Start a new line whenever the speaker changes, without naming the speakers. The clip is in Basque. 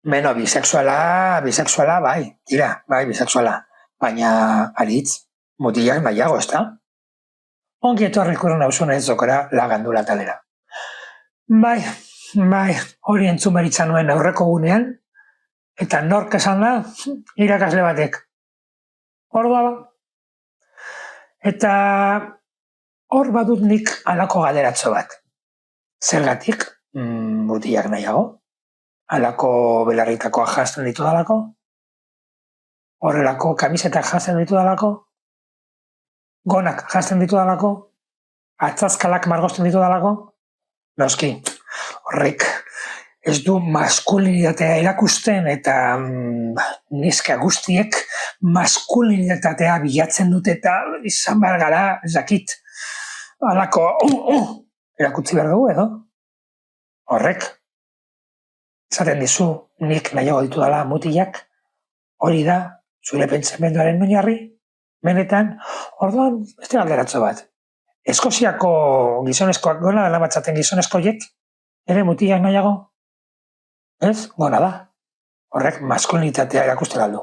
Beno, bisexuala, bai, tira, bai, bisexuala. Baina, aritz, mutilak nahiago, ez da? Ongi etorrik urren hausun ez zokera lagandula talera. Bai, hori entzun beritza nuen aurreko gunean, eta nork esan da, irakasle batek. Hor da, eta hor badut nik alako galderatxo bat. Zergatik, mutilak nahiago? Alako belarritakoa jazten ditu dalako? Horrelako kamisetak jazten ditu dalako? Gonak jazten ditu dalako? Atzazkalak margozten ditu dalako? Noski, horrek ez du maskulinitatea erakusten eta neska guztiek maskulinitatea bilatzen dute eta izan behar gara, ez dakit, alako erakutsi behar dugu edo? Horrek, esaten dizu, nik nahiago ditu dela mutilak, hori da, zure pentsamenduaren oinarri, benetan, orduan, beste galderatxo bat. Eskoziako gizonezkoak gona dela batzaten gizonezkoiek, ere mutilak nahiago? Ez, gona da. Horrek maskulinitatea erakusten aldu.